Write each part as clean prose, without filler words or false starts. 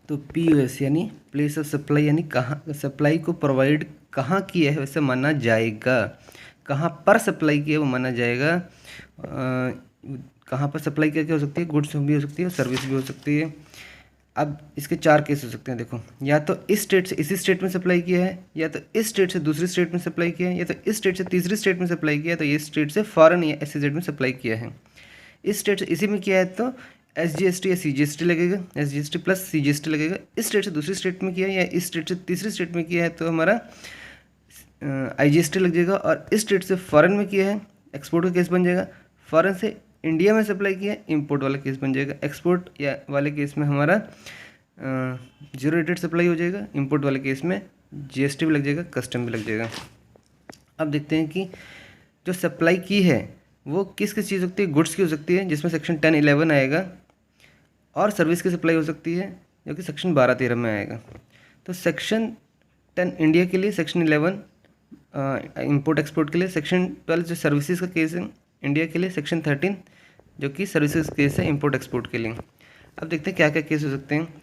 तो POS यानी place of supply, यानी कहाँ सप्लाई को प्रोवाइड कहाँ किया है वैसे माना जाएगा, कहाँ पर सप्लाई किया वो माना जाएगा। कहाँ पर सप्लाई क्या क्या हो सकती है, गुड्स भी हो सकती है और सर्विस भी हो सकती है। अब इसके 4 केस हो सकते हैं। देखो, या तो इस स्टेट से इसी स्टेट में सप्लाई किया है, या तो इस स्टेट से दूसरी स्टेट में सप्लाई किया है, या तो इस स्टेट से तीसरी स्टेट में सप्लाई किया है, तो ये स्टेट से फॉरेन या SEZ में सप्लाई किया है। इस स्टेट से इसी में किया है तो SGST या CGST लगेगा, SGST प्लस CGST लगेगा। इस स्टेट से दूसरी स्टेट में किया है या इस स्टेट से तीसरी स्टेट में किया है तो हमारा IGST लग जाएगा। और इस स्टेट से फॉरेन में किया है, एक्सपोर्ट का केस बन जाएगा। फॉरेन से इंडिया में सप्लाई किया है, इंपोर्ट वाला केस बन जाएगा। एक्सपोर्ट या वाले केस में हमारा जीरो रेटेड सप्लाई हो जाएगा, इंपोर्ट वाले केस में GST भी लग जाएगा, कस्टम भी लग जाएगा। अब देखते हैं कि जो सप्लाई की है वो किस किस चीज़ हो सकती है। गुड्स की हो सकती है जिसमें सेक्शन 10(11) आएगा, और सर्विस की सप्लाई हो सकती है जो कि सेक्शन 12(13) में आएगा। तो सेक्शन 10 इंडिया के लिए, सेक्शन 11 इंपोर्ट एक्सपोर्ट के लिए, सेक्शन 12 जो सर्विसेज का केस है इंडिया के लिए, सेक्शन 13 जो कि सर्विसेज केस है इंपोर्ट एक्सपोर्ट के लिए। अब देखते हैं क्या क्या केस हो सकते हैं।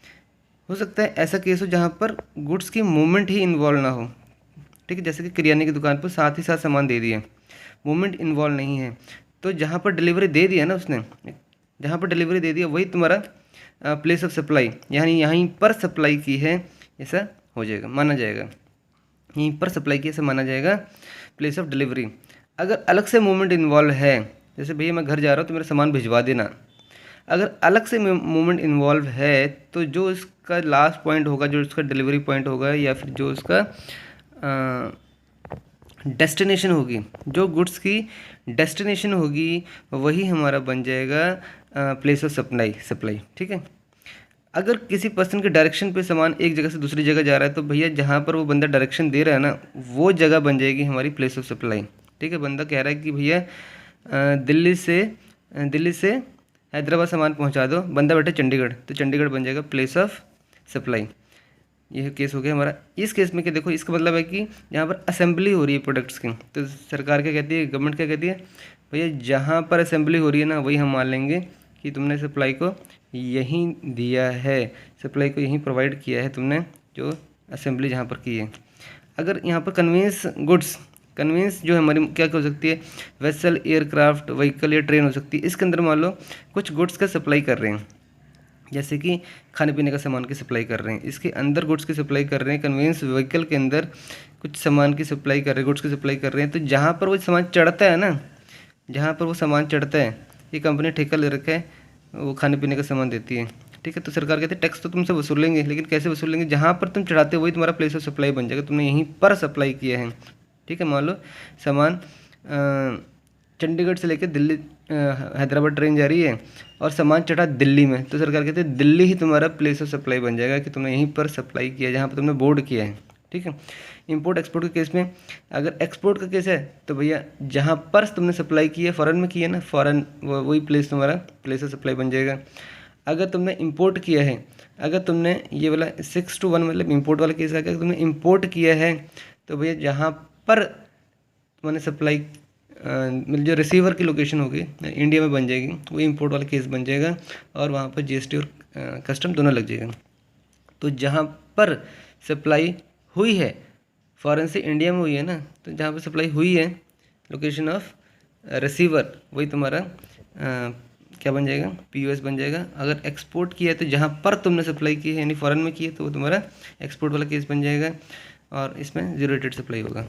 हो सकता है ऐसा केस हो जहाँ पर गुड्स की मूवमेंट ही इन्वॉल्व ना हो, ठीक है, जैसे कि किराने की दुकान पर साथ ही साथ सामान दे दिए, मूवमेंट इन्वॉल्व नहीं है, तो जहाँ पर डिलीवरी दे दिया ना उसने, जहाँ पर डिलीवरी दे दिया वही तुम्हारा प्लेस ऑफ सप्लाई, यानी यहीं पर सप्लाई की है ऐसा हो जाएगा, माना जाएगा। यहीं पर सप्लाई की ऐसा माना जाएगा प्लेस ऑफ डिलीवरी। अगर अलग से मूवमेंट इन्वॉल्व है, जैसे भैया मैं घर जा रहा हूँ तो मेरा सामान भिजवा देना, अगर अलग से मूवमेंट इन्वॉल्व है तो जो इसका लास्ट पॉइंट होगा, जो इसका डिलीवरी पॉइंट होगा, या फिर जो उसका डेस्टिनेशन होगी, जो गुड्स की डेस्टिनेशन होगी वही हमारा बन जाएगा प्लेस ऑफ सप्लाई, ठीक है। अगर किसी पर्सन के डायरेक्शन पे सामान एक जगह से दूसरी जगह जा रहा है तो भैया जहाँ पर वो बंदा डायरेक्शन दे रहा है ना वो जगह बन जाएगी हमारी प्लेस ऑफ सप्लाई, ठीक है। बंदा कह रहा है कि भैया दिल्ली से हैदराबाद सामान पहुँचा दो, बंदा बैठे चंडीगढ़, तो चंडीगढ़ बन जाएगा प्लेस ऑफ सप्लाई। यह केस हो गया हमारा। इस केस में क्या देखो, इसका मतलब है कि यहाँ पर असेंबली हो रही है प्रोडक्ट्स की, तो सरकार क्या कहती है, गवर्नमेंट क्या कहती है, भैया जहाँ पर असेंबली हो रही है ना वही हम मान लेंगे कि तुमने सप्लाई को यहीं दिया है, सप्लाई को यहीं प्रोवाइड किया है तुमने, जो असेंबली जहाँ पर की है। अगर यहाँ पर कन्वेंस गुड्स, कन्वेंस जो है हमारी क्या हो सकती है, वेसल, एयरक्राफ्ट, व्हीकल या ट्रेन हो सकती है। इसके अंदर मान लो कुछ गुड्स का सप्लाई कर रहे हैं, जैसे कि खाने पीने का सामान की सप्लाई कर रहे हैं, इसके अंदर गुड्स की सप्लाई कर रहे हैं। कन्वेंस व्हीकल के अंदर कुछ सामान की सप्लाई कर रहे हैं, गुड्स की सप्लाई कर रहे हैं। तो जहाँ पर वो सामान चढ़ता है ना, जहाँ पर वो सामान चढ़ता है, ये कंपनी ठेका ले रखा है, वो खाने पीने का सामान देती है, ठीक है। तो सरकार कहती है टैक्स तो तुमसे वसूलेंगे, लेकिन कैसे वसूलेंगे, जहाँ पर तुम चढ़ाते हो वही तुम्हारा प्लेस ऑफ सप्लाई बन जाएगा, तुमने यहीं पर सप्लाई किया है, ठीक है। मान लो सामान चंडीगढ़ से लेकर दिल्ली हैदराबाद ट्रेन जा रही है और सामान चढ़ा दिल्ली में, तो सरकार कहते हैं दिल्ली ही तुम्हारा प्लेस ऑफ सप्लाई बन जाएगा कि तुमने यहीं पर सप्लाई किया है जहाँ पर तुमने बोर्ड किया है, ठीक है। इंपोर्ट एक्सपोर्ट के केस में, अगर एक्सपोर्ट का केस है तो भैया जहाँ पर तुमने सप्लाई की है, फॉरेन में की है ना, फॉरेन वही प्लेस तुम्हारा प्लेस ऑफ सप्लाई बन जाएगा। अगर तुमने इंपोर्ट किया है, अगर तुमने ये वाला 6 to 1 मतलब इंपोर्ट वाला केस आ गया, तुमने इंपोर्ट किया है तो भैया जहाँ पर तुमने सप्लाई मतलब जो रिसीवर की लोकेशन होगी इंडिया में बन जाएगी, वो इंपोर्ट वाला केस बन जाएगा और वहाँ पर GST और कस्टम दोनों लग जाएगा। तो जहाँ पर सप्लाई हुई है फॉरेन से इंडिया में हुई है ना, तो जहाँ पर सप्लाई हुई है लोकेशन ऑफ रिसीवर वही तुम्हारा क्या बन जाएगा, POS बन जाएगा। अगर एक्सपोर्ट किया है तो जहाँ पर तुमने सप्लाई की है यानी फॉरेन में की है तो वो तुम्हारा एक्सपोर्ट वाला केस बन जाएगा और इसमें जीरो रेटेड सप्लाई होगा।